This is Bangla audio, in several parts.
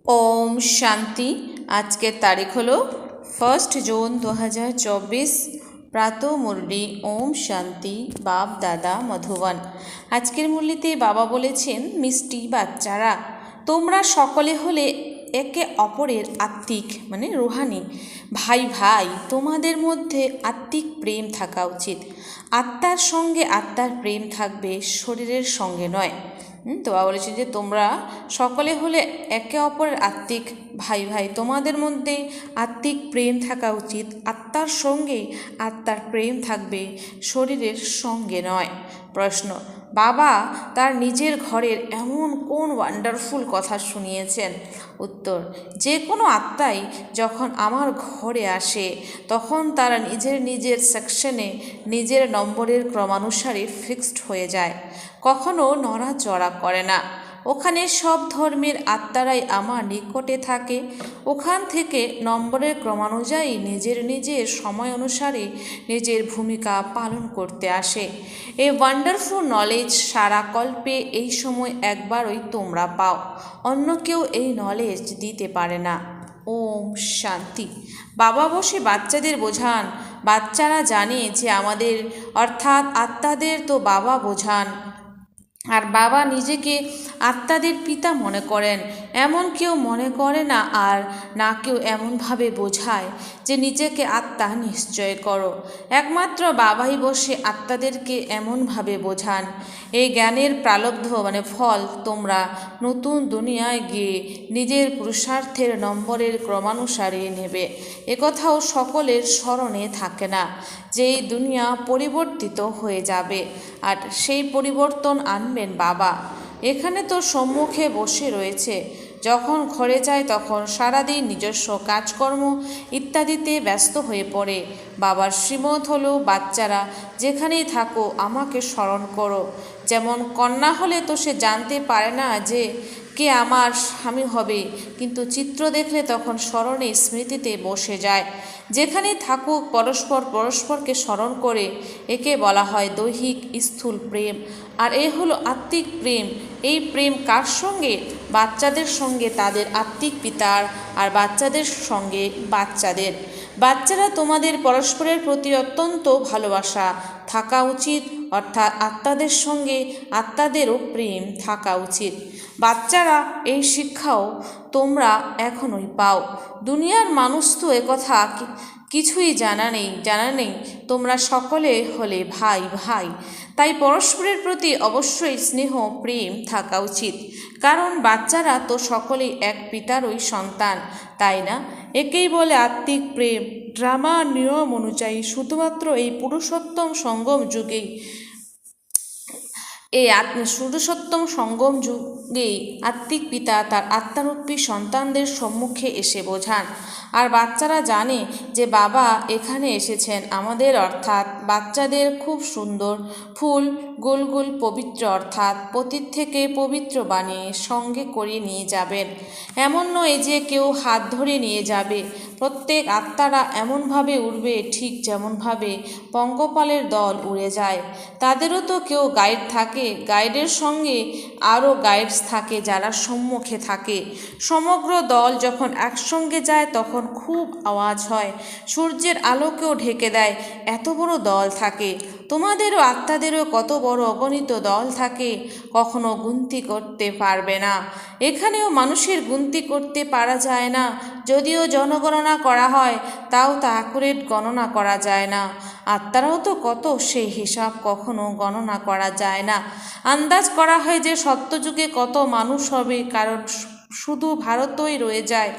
ओम शांति। आज के तारीख हलो 1 जून 2024 प्रातः मुरली। ओम शांति। बाप दादा मधुबन। आजकेर मुरलीते बाबा बोलेছেন मिष्टि बाच्चारा তোমরা সকলে হলে একে অপরের আত্মিক মানে রুহানি ভাই ভাই। তোমাদের মধ্যে আত্মিক প্রেম থাকা উচিত। আত্মার সঙ্গে আত্মার প্রেম থাকবে, শরীরের সঙ্গে নয়। তো বাবা বলেছেন যে তোমরা সকলে হলে একে অপরের আত্মিক ভাই ভাই, তোমাদের মধ্যে আত্মিক প্রেম থাকা উচিত। আত্মার সঙ্গে আত্মার প্রেম থাকবে, শরীরের সঙ্গে নয়। প্রশ্ন: বাবা তার নিজের ঘরের এমন কোন ওয়ান্ডারফুল কথা শুনিয়েছেন? উত্তর: যে কোনো আত্মাই যখন আমার ঘরে আসে তখন তারা নিজের নিজের সেকশনে নিজের নম্বরের ক্রমানুসারে ফিক্সড হয়ে যায়, কখনো নড়াচড়া করে না। ওখানে সব ধর্মের আত্মারাই আমার নিকটে থাকে। ওখান থেকে নম্বরের ক্রমানুযায়ী নিজের নিজের সময় অনুসারে নিজের ভূমিকা পালন করতে আসে। এই ওয়ান্ডারফুল নলেজ সারা কল্পে এই সময় একবারই তোমরা পাও, অন্য কেউ এই নলেজ দিতে পারে না। ওম শান্তি। বাবা বসে বাচ্চাদের বোঝান। বাচ্চারা জানে যে আমাদের অর্থাৎ আত্মাদের তো বাবা বোঝান, আর বাবা নিজেকে আত্মাদের পিতা মনে করেন। এমন কেউ মনে করে না, আর না কেউ এমনভাবে বোঝায় যে নিজেকে আত্মা নিশ্চয় করো। একমাত্র বাবাই বসে আত্মাদেরকে এমনভাবে বোঝান। এই জ্ঞানের প্রালব্ধ মানে ফল তোমরা নতুন দুনিয়ায় গিয়ে নিজের পুরুষার্থের নম্বরের ক্রমানুসারে নেবে। একথাও সকলের স্মরণে থাকে না যে এই দুনিয়া পরিবর্তিত হয়ে যাবে, আর সেই পরিবর্তন আনবেন বাবা। এখানে তো সম্মুখে বসে রয়েছে। যখন ঘরে যায় তখন সারাদিন নিজস্ব কাজকর্ম ইত্যাদিতে ব্যস্ত হয়ে পড়ে। বাবার শ্রীমত হলো, বাচ্চারা যেখানেই থাকো আমাকে স্মরণ করো। যেমন কন্যা হলে তো সে জানতে পারে না যে কে আমার স্বামী হবে, কিন্তু চিত্র দেখলে তখন স্মরণে স্মৃতিতে বসে যায়। যেখানেই থাকুক পরস্পর পরস্পরকে স্মরণ করে, একে বলা হয় দৈহিক স্থূল প্রেম, আর এ হলো আত্মিক প্রেম। এই প্রেম কার সঙ্গে? বাচ্চাদের সঙ্গে তাদের আত্মিক পিতার, আর বাচ্চাদের সঙ্গে বাচ্চাদের। বাচ্চারা তোমাদের পরস্পরের প্রতি অত্যন্ত ভালোবাসা থাকা উচিত, অর্থাৎ আত্মাদের সঙ্গে আত্মাদেরও প্রেম থাকা উচিত। বাচ্চারা এই শিক্ষাও তোমরা এখনই পাও। দুনিয়ার মানুষ তো একথা কিছুই জানা নেই। তোমরা সকলে হলে ভাই ভাই, তাই পরস্পরের প্রতি অবশ্যই স্নেহ প্রেম থাকা উচিত। কারণ বাচ্চারা তো সকলেই এক পিতারই সন্তান, তাই না? একেই বলে আত্মিক প্রেম। ড্রামা নিয়ম অনুযায়ী শুধুমাত্র এই পুরুষোত্তম সঙ্গম যুগেই পুরুষোত্তম সঙ্গম যুগেই আত্মিক পিতা তার আত্মারূপী সন্তানদের সম্মুখে এসে বোঝান। আর বাচ্চারা জানে যে বাবা এখানে এসেছেন আমাদের অর্থাৎ বাচ্চাদের খুব সুন্দর ফুল গোল গোল পবিত্র অর্থাৎ পতিত থেকে পবিত্র বানিয়ে সঙ্গে করে নিয়ে যাবেন। এমন নয় যে কেউ হাত ধরে নিয়ে যাবে। প্রত্যেক আত্মারা এমনভাবে উড়বে ঠিক যেমনভাবে পঙ্গপালের দল উড়ে যায়। তাদেরও তো কেউ গাইড থাকে, গাইডের সঙ্গে আরও গাইডস থাকে যারা সম্মুখে থাকে। সমগ্র দল যখন একসঙ্গে যায় তখন খুব আওয়াজ হয়, সূর্যের আলোকেও ঢেকে দেয়, এত বড় দল থাকে। তোমাদেরও আত্মাদেরও কত বড় অগণিত দল থাকে, কখনো গুনতি করতে পারবে না। এখানেও মানুষের গুনতি করতে পারা যায় না, যদিও জনগণনা করা হয় তাও তা অ্যাকুরেট গণনা করা যায় না। আত্মারাও তো কত, সেই হিসাব কখনো গণনা করা যায় না। আন্দাজ করা হয় যে সত্যযুগে কত মানুষ হবে, কারণ শুধু ভারতই রয়ে যায়।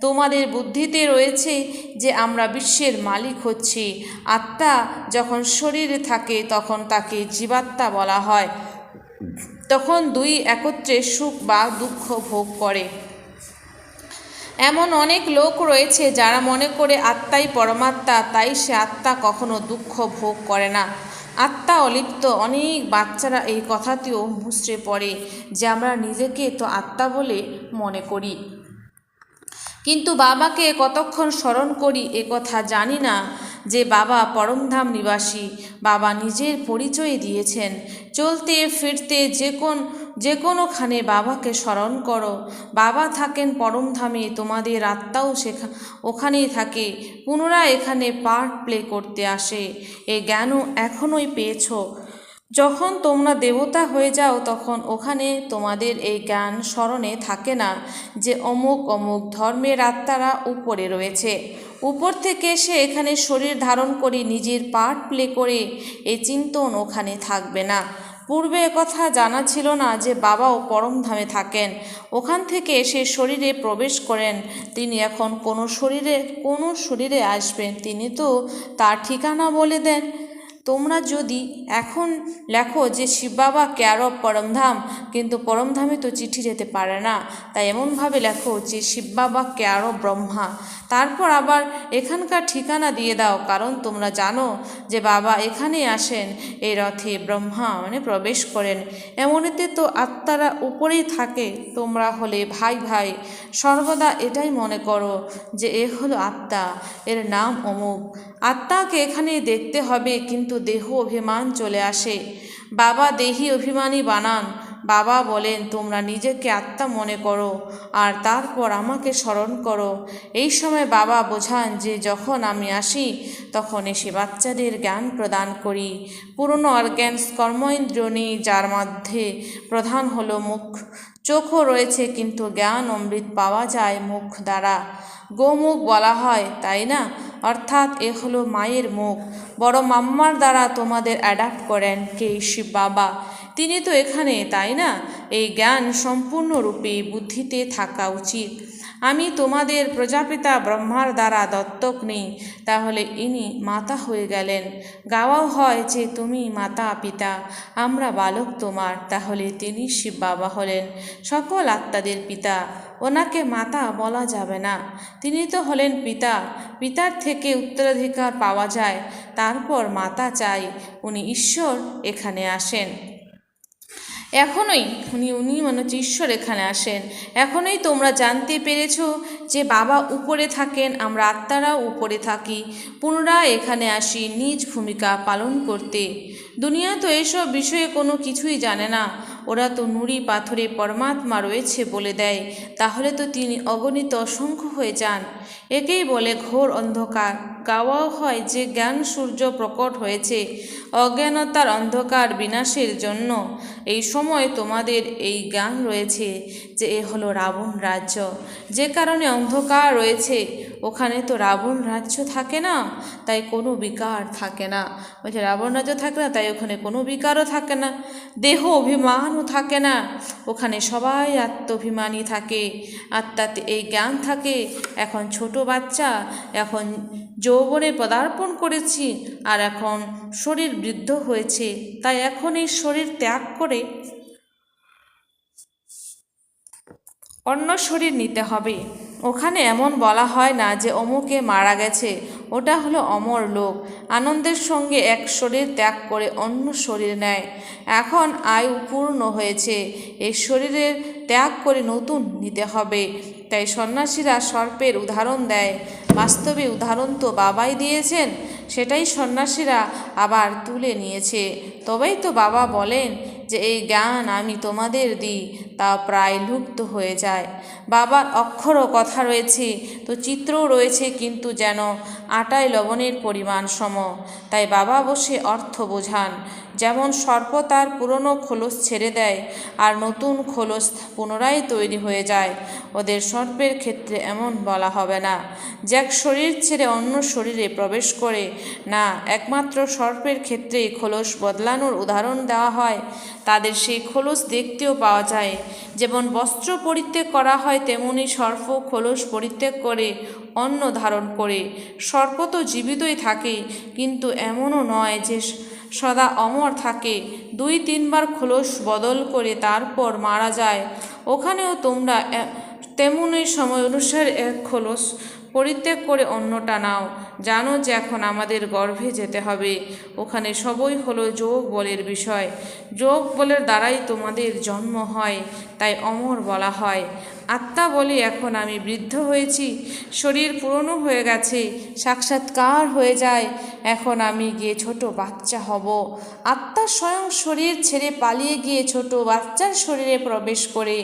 তোমাদের বুদ্ধিতে রয়েছে যে আমরা বিশ্বের মালিক হচ্ছি। আত্মা যখন শরীরে থাকে তখন তাকে জীবাত্মা বলা হয়। তখন দুই একত্রে সুখ বা দুঃখ ভোগ করে। এমন অনেক লোক রয়েছে যারা মনে করে আত্মাই পরমাত্মা, তাই সে আত্মা কখনো দুঃখ ভোগ করে না। আত্মা অলিপ্ত। অনেক বাচ্চারা এই কথাটিও মুচড়ে পড়ে যে আমরা নিজেকে তো আত্মা বলে মনে করি, কিন্তু বাবাকে কতক্ষণ স্মরণ করি এ কথা জানি না যে বাবা পরমধাম নিবাসী। বাবা নিজের পরিচয় দিয়েছেন। চলতে ফিরতে যে কোন যে কোনোখানে বাবাকে স্মরণ করো। বাবা থাকেন পরমধামে, তোমাদের আত্মাও ওখানেই থাকে, পুনরায় এখানে পার্ট প্লে করতে আসে। এই জ্ঞানও এখনোই পেয়েছো। যখন তোমরা দেবতা হয়ে যাও তখন ওখানে তোমাদের এই জ্ঞান স্মরণে থাকে না যে অমুক অমুক ধর্মের আত্মারা উপরে রয়েছে, উপর থেকে এসে এখানে শরীর ধারণ করে নিজের পার্ট প্লে করে এই চিন্তন ওখানে থাকবে না। পূর্বে কথা জানা ছিল না যে বাবাও পরমধামে থাকেন, ওখান থেকে এসে শরীরে প্রবেশ করেন। তিনি এখন কোন শরীরে আসবেন তিনি তো তার ঠিকানা বলে দেন। তোমরা যদি এখন লেখো যে শিব বাবা কেয়ার অফ পরমধাম, কিন্তু পরমধামে তো চিঠি যেতে পারে না, তাই এমনভাবে লেখো যে শিব বাবা কেয়ার অফ ব্রহ্মা, তারপর আবার এখানকার ঠিকানা দিয়ে দাও। কারণ তোমরা জানো যে বাবা এখানেই আসেন, এই রথে ব্রহ্মা প্রবেশ করেন। এমনিতে তো আত্মারা উপরেই থাকে, তোমরা হলে ভাই ভাই, সর্বদা এটাই মনে করো যে এ হলো আত্মা, এর নাম অমুক। আত্মাকে এখানে দেখতে হবে, কিন্তু দেহ অভিমান চলে আসে, বাবা দেহি অভিমানী বানান। বাবা বলেন তোমরা নিজেকে আত্মা মনে করো আর তারপর আমাকে স্মরণ করো। এই সময় বাবা বোঝান যে যখন আমি আসি তখন এসে বাচ্চাদের জ্ঞান প্রদান করি। পুরনো অর্গ্যানস কর্মেন্দ্রিয় নেই, যার মধ্যে প্রধান হলো মুখ। চোখও রয়েছে, কিন্তু জ্ঞান অমৃত পাওয়া যায় মুখ দ্বারা। গোমুখ বলা হয়, তাই না? অর্থাৎ এ হলো মায়ের মুখ। বড় মাম্মার দ্বারা তোমাদের অ্যাডাপ্ট করেন কে? শিব বাবা। তিনি তো এখানে, তাই না? এই জ্ঞান সম্পূর্ণরূপে বুদ্ধিতে থাকা উচিত। আমি তোমাদের প্রজাপিতা ব্রহ্মার দ্বারা দত্তক নেই, তাহলে ইনি মাতা হয়ে গেলেন। গাওয়াও হয় যে তুমি মাতা পিতা, আমরা বালক তোমার, তাহলে তিনি শিব বাবা হলেন সকল আত্মাদের পিতা। ওনাকে মাতা বলা যাবে না, তিনি তো হলেন পিতা। পিতার থেকে উত্তরাধিকার পাওয়া যায়, তারপর মাতা চাই। উনি ঈশ্বর এখানে আসেন। এখনই উনি মনে হচ্ছে ঈশ্বর এখানে আসেন। এখনই তোমরা জানতে পেরেছো যে বাবা উপরে থাকেন, আমরা আত্মারাও উপরে থাকি, পুনরায় এখানে আসি নিজ ভূমিকা পালন করতে। দুনিয়া তো এসব বিষয়ে কোনো কিছুই জানে না, ওরা তো নুড়ি পাথরে পরমাত্মা রয়েছে বলে দেয়, তাহলে তো তিনি অগণিত অসংখ্য হয়ে যান। একেই বলে ঘোর অন্ধকার। গাওয়াও হয় যে জ্ঞান সূর্য প্রকট হয়েছে অজ্ঞানতার অন্ধকার বিনাশের জন্য। এই সময় তোমাদের এই জ্ঞান রয়েছে যে এ হলো রাবণ রাজ্য, যে কারণে অন্ধকার রয়েছে। ওখানে তো রাবণ রাজ্য থাকে না, তাই কোনো বিকার থাকে না। বলছে রাবণ রাজ্য থাকে না, তাই ওখানে কোনো বিকারও থাকে না, দেহ অভিমানও থাকে না। ওখানে সবাই আত্মাভিমানী থাকে, আত্মাতে এই জ্ঞান থাকে। এখন ছোট বাচ্চা, এখন যৌবনে পদার্পণ করেছি, আর এখন শরীর বৃদ্ধ হয়েছে, তাই এখন এই শরীর ত্যাগ করে অন্য শরীর নিতে হবে। ওখানে এমন বলা হয় না যে অমুকে মারা গেছে, ওটা হলো অমর লোক। আনন্দের সঙ্গে এক শরীর ত্যাগ করে অন্য শরীর নেয়। এখন আয়ু পূর্ণ হয়েছে, এই শরীরের ত্যাগ করে নতুন নিতে হবে। তাই সন্ন্যাসীরা সর্পের উদাহরণ দেয়, বাস্তবে উদাহরণ তো বাবাই দিয়েছেন, সেটাই সন্ন্যাসীরা আবার তুলে নিয়েছে। তবেই তো বাবা বলেন যে এই জ্ঞান আমি তোমাদের দিই, তা প্রায় লুপ্ত হয়ে যায়। বাবার অক্ষরও কথা রয়েছে, তো চিত্রও রয়েছে, কিন্তু যেন আটায় লবণের পরিমাণ সম। তাই বাবা বসে অর্থ বোঝান। যেমন সর্প তার পুরনো খোলস ছেড়ে দেয় আর নতুন খোলস পুনরায় তৈরি হয়ে যায়, ওদের সর্পের ক্ষেত্রে এমন বলা হবে না যে এক শরীর ছেড়ে অন্য শরীরে প্রবেশ করে না, একমাত্র সর্পের ক্ষেত্রেই খোলস বদলানোর উদাহরণ দেওয়া হয়। তাদের সেই খোলস দেখতেও পাওয়া যায়। যেমন বস্ত্র পরিত্যাগ করা হয়, তেমনি সর্প খোলস পরিত্যাগ করে অন্ন ধারণ করে। সর্প তো জীবিতই থাকে, কিন্তু এমনও নয় যে সদা অমর থাকে, 2-3 বার খোলস বদল করে তারপর মারা যায়। ওখানেও তোমরা তেমনই সময় অনুসারে এক খোলস পরিত্যাগ করে অন্যটা নাও। জানো যে এখন আমাদের গর্ভে যেতে হবে। ওখানে সবই হলো যোগ বলের বিষয়। যোগ বলের দ্বারাই তোমাদের জন্ম হয়, তাই অমর বলা হয়। আত্মা বলে এখন আমি বৃদ্ধ হয়েছি, শরীর পুরনো হয়ে গেছে, সাক্ষাৎকার হয়ে যায়, এখন আমি গিয়ে ছোট বাচ্চা হব। আত্মা স্বয়ং শরীর ছেড়ে পালিয়ে গিয়ে ছোট বাচ্চার শরীরে প্রবেশ করে।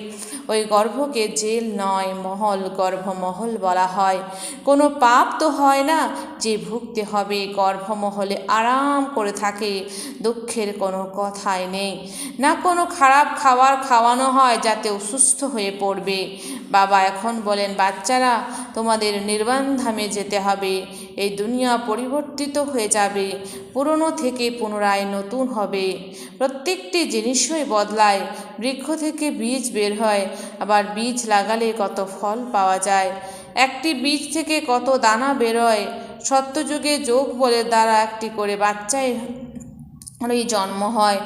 ওই গর্ভকে জেল নয়, মহল, গর্ভমহল বলা হয়। কোনো পাপ তো হয় না যে ভুগতে হবে। গর্ভমহলে আরাম করে থাকে, দুঃখের কোনো কথাই নেই। না কোনো খারাপ খাবার খাওয়ানো হয় যাতে অসুস্থ হয়ে পড়বে। বাবা এখন বলেন, বাচ্চারা তোমাদের নির্বাণ ধামে যেতে হবে। এই দুনিয়া পরিবর্তিত হয়ে যাবে, পুরনো থেকে পুনরায় নতুন হবে। প্রত্যেকটি জিনিসই বদলায়। বৃক্ষ থেকে বীজ বের হয়, আবার বীজ লাগালে কত ফল পাওয়া যায়। একটি বীজ থেকে কত দানা বেরোয়। সত্যযুগে যোগ বলের দ্বারা একটি করে বাচ্চাই জন্ম হয়।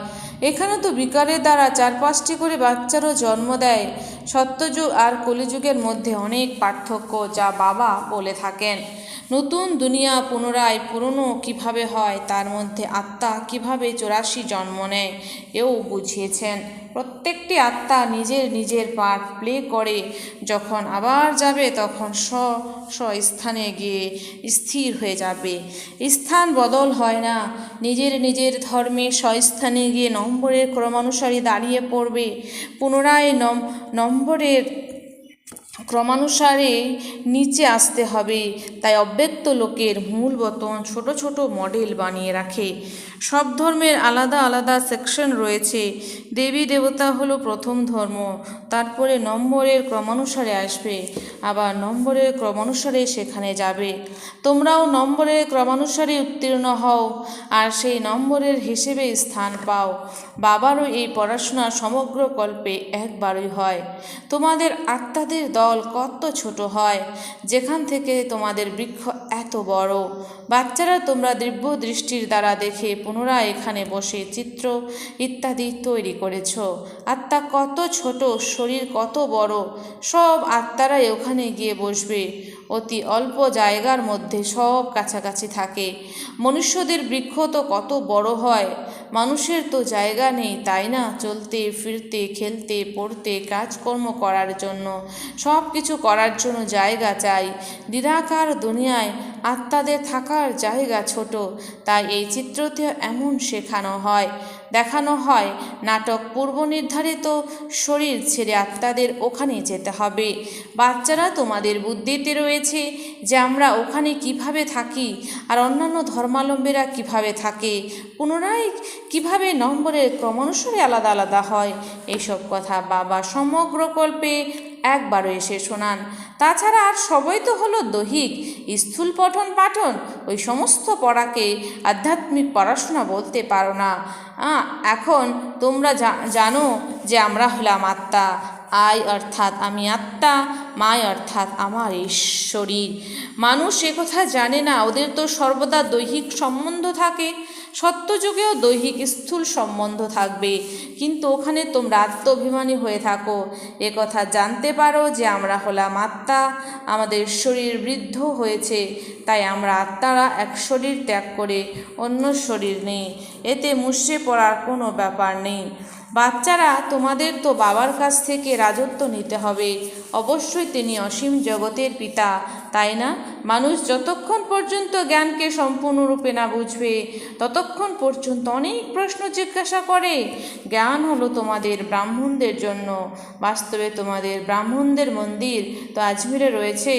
এখানে তো বিকারের দ্বারা 4-5টি করে বাচ্চারও জন্ম দেয়। সত্যযুগ আর কলিযুগের মধ্যে অনেক পার্থক্য, যা বাবা বলে থাকেন। নতুন দুনিয়া পুনরায় পুরনো কিভাবে হয়, তার মধ্যে আত্মা কিভাবে 84 জন্ম নেয়, এও বুঝিয়েছেন। প্রত্যেকটি আত্মা নিজের নিজের পার্ট প্লে করে। যখন আবার যাবে তখন স্থানে গিয়ে স্থির হয়ে যাবে। স্থান বদল হয় না। নিজের নিজের ধর্মে স্বস্থানে গিয়ে নম্বরের ক্রমানুসারে দাঁড়িয়ে পড়বে। পুনরায় নম্বরের ক্রমানুসারে নিচে আসতে হবে। তাই অব্যক্ত লোকের মূল বতন ছোট ছোট মডেল বানিয়ে রাখে। সব ধর্মের আলাদা আলাদা সেকশন রয়েছে। দেবী দেবতা হলো প্রথম ধর্ম, তারপরে নম্বরের ক্রমানুসারে আসবে, আবার নম্বরের ক্রমানুসারে সেখানে যাবে। তোমরাও নম্বরের ক্রমানুসারে উত্তীর্ণ হও আর সেই নম্বরের হিসেবে স্থান পাও। বাবারও এই পড়াশোনা সমগ্র কল্পে একবারই হয়। তোমাদের আত্মাদের দল কত ছোট হয়, যেখান থেকে তোমাদের বৃক্ষ এত বড়। বাচ্চারা তোমরা দিব্য দৃষ্টির দ্বারা দেখে পুনরায় এখানে বসে চিত্র ইত্যাদি তৈরি করেছ। আত্মা কত ছোট, শরীর কত বড়, সব আত্মারাই ওখানে গিয়ে বসবে। অতি অল্প জায়গার মধ্যে সব কাছাকাছি থাকে। মনুষ্যদের বৃক্ষ তো কত বড় হয়, মানুষের তো জায়গা নেই, তাই না? চলতে ফিরতে, খেলতে, পড়তে, কাজকর্ম করার জন্য, সব কিছু করার জন্য জায়গা চাই। নিরাকার দুনিয়ায় আত্মাদের থাকার জায়গা ছোট, তাই এই চিত্রতে এমন শেখানো হয়, দেখানো হয়। নাটক পূর্ব নির্ধারিত। শরীর ছেড়ে আত্মাদের ওখানে যেতে হবে। বাচ্চারা তোমাদের বুদ্ধিতে রয়েছে যে আমরা ওখানে কিভাবে থাকি আর অন্যান্য ধর্মাবলম্বীরা কিভাবে থাকে, পুনরায় কিভাবে নম্বরের ক্রমানুসারে আলাদা আলাদা হয়। এইসব কথা বাবা সমগ্র কল্পে একবারও এসে শোনান। তাছাড়া আর সবই তো হলো দৈহিক, স্থূল পঠন পাঠন। ওই সমস্ত পড়াকে আধ্যাত্মিক পড়াশোনা বলতে পারো না। এখন তোমরা জানো যে আমরা হলাম আত্মা। আই অর্থাৎ আমি আত্মা, মাই অর্থাৎ আমার শরীর। মানুষ একথা জানে না, ওদের তো সর্বদা দৈহিক সম্বন্ধ থাকে। সত্যযুগেও দৈহিক স্থূল সম্বন্ধ থাকবে, কিন্তু ওখানে তোমরা আত্মাভিমানী হয়ে থাকো। একথা জানতে পারো যে আমরা হলাম আত্মা, আমাদের শরীর বৃদ্ধ হয়েছে, তাই আমরা আত্মারা এক শরীর ত্যাগ করে অন্য শরীর নেই। এতে মুষড়ে পড়ার কোনো ব্যাপার নেই। বাচ্চারা তোমাদের তো বাবার কাছ থেকে রাজত্ব নিতে হবে। অবশ্যই তিনি অসীম জগতের পিতা, তাই না? মানুষ যতক্ষণ পর্যন্ত জ্ঞানকে সম্পূর্ণরূপে না বুঝবে ততক্ষণ পর্যন্ত অনেক প্রশ্ন জিজ্ঞাসা করে। জ্ঞান হলো তোমাদের ব্রাহ্মণদের জন্য। বাস্তবে তোমাদের ব্রাহ্মণদের মন্দির তো আজমিরে রয়েছে।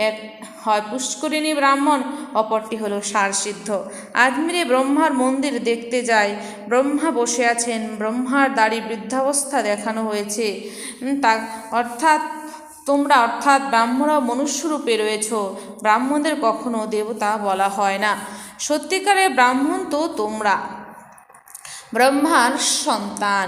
এক হয় পুষ্করিণী ব্রাহ্মণ, অপরটি হলো সারসিদ্ধ। আজমিরে ব্রহ্মার মন্দির দেখতে যায়। ব্রহ্মা বসে আছেন, ব্রহ্মার দাড়ি বৃদ্ধাবস্থা দেখানো হয়েছে। তোমরা অর্থাৎ ব্রাহ্মণরাও মনুষ্যরূপে রয়েছ। ব্রাহ্মণদের কখনো দেবতা বলা হয় না। সত্যিকারের ব্রাহ্মণ তো তোমরা, ব্রহ্মার সন্তান।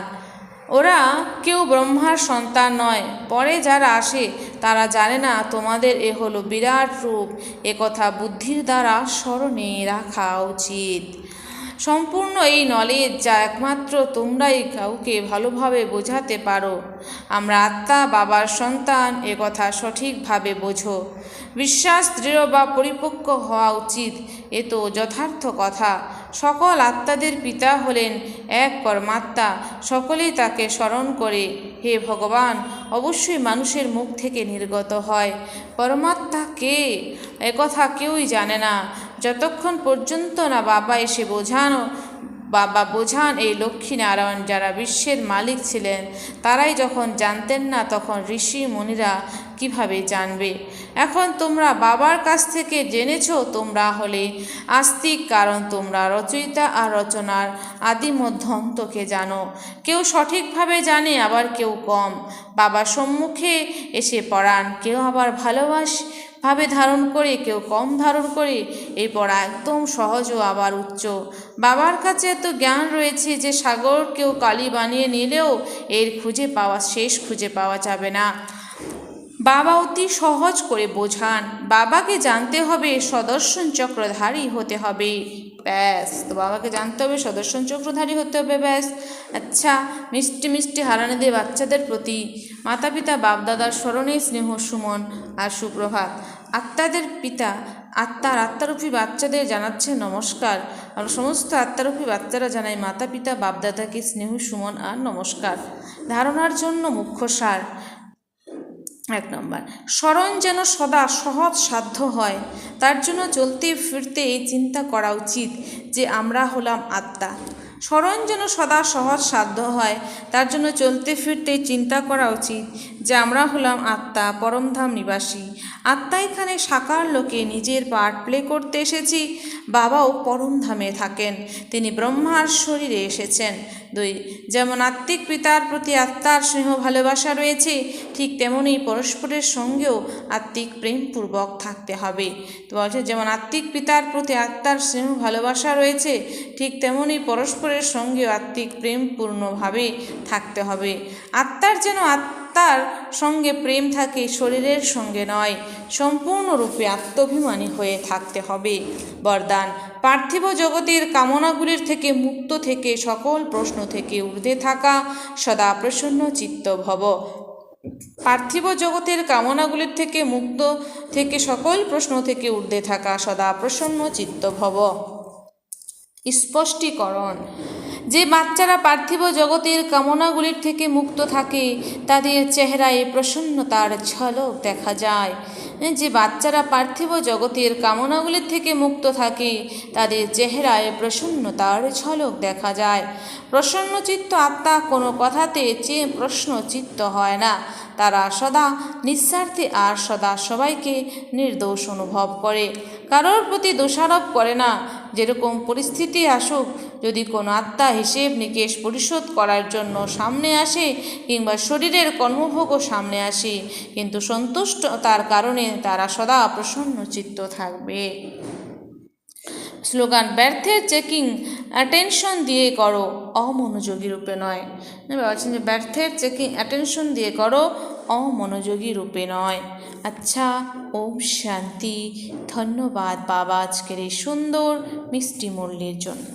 ওরা কেউ ব্রহ্মার সন্তান নয়। পরে যারা আসে তারা জানে না তোমাদের এ হলো বিরাট রূপ। একথা বুদ্ধির দ্বারা স্মরণে রাখা উচিত। সম্পূর্ণ এই নলেজ যা একমাত্র তোমরাই কাউকে ভালোভাবে বোঝাতে পারো। আমরা আত্মা বাবার সন্তান, কথা সঠিকভাবে বোঝো। বিশ্বাস দৃঢ় বা পরিপক্ক হওয়া উচিত, এ তো যথার্থ কথা। সকল আত্মাদের পিতা হলেন এক পরমাত্মা, সকলেই তাকে স্মরণ করে। হে ভগবান অবশ্যই মানুষের মুখ থেকে নির্গত হয়। পরমাত্মা কে একথা কেউই জানে না, যতক্ষণ পর্যন্ত না বাবা এসে বোঝান। এই লক্ষ্মীনারায়ণ যারা বিশ্বের মালিক ছিলেন, তারাই যখন জানতেন না, তখন ঋষি মুনিরা কিভাবে জানবে? এখন তোমরা বাবার কাছ থেকে জেনেছো, তোমরা হলে আস্তিক, কারণ তোমরা রচয়িতা আর রচনার আদি মধ্য অন্তকে জানো। কেউ সঠিকভাবে জানে, আবার কেউ কম। বাবার সম্মুখে এসে পড়ান, কেউ আবার ভাবে ধারণ করে, কেউ কম ধারণ করে। এই পড়া একদম সহজ ও আবার উচ্চ। বাবার কাছে এত জ্ঞান রয়েছে যে সাগরকেও কালি বানিয়ে নিলেও এর শেষ খুঁজে পাওয়া যাবে না। বাবা অতি সহজ করে বোঝান। বাবাকে জানতে হবে, সুদর্শন চক্রধারী হতে হবে, ব্যাস। তো বাবাকে জানতে হবে, সুদর্শন চক্রধারী হতে হবে, ব্যাস। আচ্ছা, মিষ্টি মিষ্টি হারানি দিয়ে বাচ্চাদের প্রতি মাতা পিতা বাপদাদার স্মরণে স্নেহ সুমন আর সুপ্রভাত। আত্মাদের পিতা আত্মারূপী বাচ্চাদের জানাচ্ছে নমস্কার। আর সমস্ত আত্মারূপী বাচ্চারা জানায় মাতা পিতা বাপদাদাকে স্নেহ সুমন আর নমস্কার। ধারণার জন্য মুখ্য সার। 1 নম্বর, স্মরণ যেন সদা সহজ সাধ্য হয়, তার জন্য চলতে ফিরতে এই চিন্তা করা উচিত যে আমরা হলাম আত্মা। স্মরণ যেন সদা সহজ সাধ্য হয়, তার জন্য চলতে ফিরতে চিন্তা করা উচিত যে আমরা হলাম আত্মা, পরমধাম নিবাসী। আত্মা এখানে সাকার লোকে নিজের পার্ট প্লে করতে এসেছি। বাবাও পরমধামে থাকেন, তিনি ব্রহ্মার শরীরে এসেছেন। 2, যেমন আত্মিক পিতার প্রতি আত্মার স্নেহ ভালোবাসা রয়েছে, ঠিক তেমনই পরস্পরের সঙ্গেও আত্মিক প্রেমপূর্বক থাকতে হবে। তো বলছে, যেমন আত্মিক পিতার প্রতি আত্মার স্নেহ ভালোবাসা রয়েছে, ঠিক তেমনই পরস্পরের সঙ্গেও আত্মিক প্রেমপূর্ণভাবে থাকতে হবে। আত্মার যেন আত্মার সঙ্গে প্রেম থাকে, শরীরের সঙ্গে নয়। সম্পূর্ণরূপে আত্মাভিমানী হয়ে থাকতে হবে। বরদান, পার্থিব জগতের কামনাগুলির থেকে মুক্ত থেকে সকল প্রশ্ন থেকে ঊর্ধ্বে থাকা, সদা প্রসন্ন চিত্ত ভব। পার্থিব জগতের কামনাগুলির থেকে মুক্ত থেকে সকল প্রশ্ন থেকে ঊর্ধ্বে থাকা, সদা প্রসন্ন চিত্ত ভব। স্পষ্টীকরণ, যে বাচ্চারা পার্থিব জগতের কামনাগুলির থেকে মুক্ত থাকে, তাদের চেহারায় প্রসন্নতার ঝলক দেখা যায়। যে বাচ্চারা পার্থিব জগতের কামনাগুলির থেকে মুক্ত থাকে, তাদের চেহারায় প্রসন্নতার ঝলক দেখা যায়। প্রসন্নচিত্ত আত্মা কোনো কথাতে প্রশ্নচিত্ত হয় না। তারা সদা নিঃস্বার্থে আর সদা সবাইকে নির্দোষ অনুভব করে, কারোর প্রতি দোষারোপ করে না। যেরকম পরিস্থিতি আসুক, যদি কোনো আত্মা হিসেব নিকেশ পরিশোধ করার জন্য সামনে আসে, কিংবা শরীরের কর্মভোগও সামনে আসে, কিন্তু সন্তুষ্টতার কারণে তারা সদা প্রসন্নচিত্ত থাকবে। স্লোগান, ব্যর্থের চেকিং অ্যাটেনশন দিয়ে করো, অমনোযোগী রূপে নয়। বলছেন যে ব্যর্থের চেকিং অ্যাটেনশন দিয়ে করো, অমনোযোগী রূপে নয়। আচ্ছা, ওম শান্তি। ধন্যবাদ বাবা আজকের এই সুন্দর মিষ্টি মুরলির জন্য।